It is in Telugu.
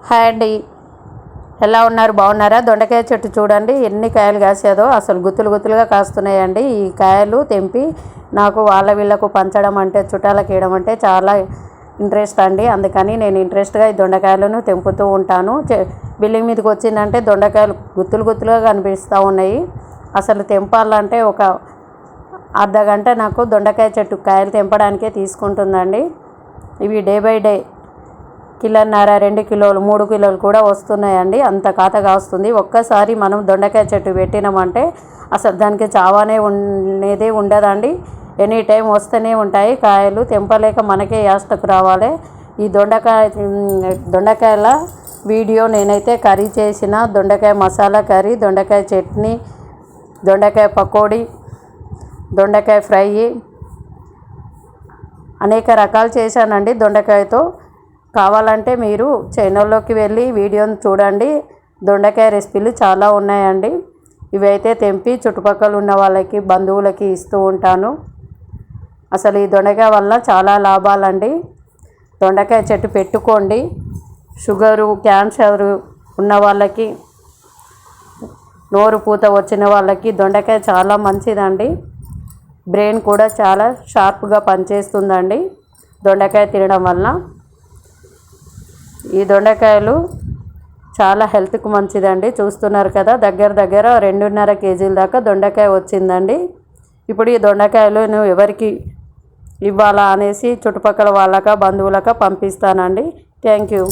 హాయ్ అండి, ఎలా ఉన్నారు? బాగున్నారా? దొండకాయ చెట్టు చూడండి ఎన్ని కాయలు కాసేదో, అసలు గుత్తులు గుత్తులుగా కాస్తున్నాయండి. ఈ కాయలు తెంపి నాకు వాళ్ళ వీళ్ళకు పంచడం అంటే, చుట్టాలకు వేయడం అంటే చాలా ఇంట్రెస్ట్ అండి. అందుకని నేను ఇంట్రెస్ట్గా ఈ దొండకాయలను తెంపుతూ ఉంటాను. బిల్డింగ్ మీదకి వచ్చిందంటే దొండకాయలు గుత్తులు గుత్తులుగా కనిపిస్తూ ఉన్నాయి. అసలు తెంపాలంటే ఒక అర్ధ గంట నాకు దొండకాయ చెట్టు కాయలు తెంపడానికే తీసుకుంటుందండి. ఇవి డే బై డే కిలోన్నర, 2 కిలోలు, 3 కిలోలు కూడా వస్తున్నాయండి. అంత కాతగా వస్తుంది. ఒక్కసారి మనం దొండకాయ చెట్టు పెట్టినామంటే అసలు దానికి చావానే ఉండేదే ఉండదండి. ఎనీ టైం వస్తూనే ఉంటాయి కాయలు. తెంపలేక మనకే యాస్టకు రావాలి. ఈ దొండకాయల వీడియో నేనైతే కర్రీ చేసిన, దొండకాయ మసాలా కర్రీ, దొండకాయ చట్నీ, దొండకాయ పకోడీ, దొండకాయ ఫ్రై, అనేక రకాలు చేశానండి దొండకాయతో. కావాలంటే మీరు ఛానల్లోకి వెళ్ళి వీడియోని చూడండి. దొండకాయ రెసిపీలు చాలా ఉన్నాయండి. ఇవైతే తెంపి చుట్టుపక్కల ఉన్న వాళ్ళకి, బంధువులకి ఇస్తూ ఉంటాను. అసలు ఈ దొండకాయ వల్ల చాలా లాభాలండి. దొండకాయ చెట్టు పెట్టుకోండి. షుగరు, క్యాన్సరు ఉన్న వాళ్ళకి, నోరు పూత వచ్చిన వాళ్ళకి దొండకాయ చాలా మంచిదండి. బ్రెయిన్ కూడా చాలా షార్ప్గా పనిచేస్తుందండి దొండకాయ తినడం వల్ల. ఈ దొండకాయలు చాలా హెల్త్కు మంచిదండి. చూస్తున్నారు కదా, దగ్గర 2.5 కేజీల దాకా దొండకాయ వచ్చిందండి. ఇప్పుడు ఈ దొండకాయలు నేను ఎవరికి ఇవ్వాలా అనేసి చుట్టుపక్కల వాళ్ళక, బంధువులక పంపిస్తానండి. Thank you.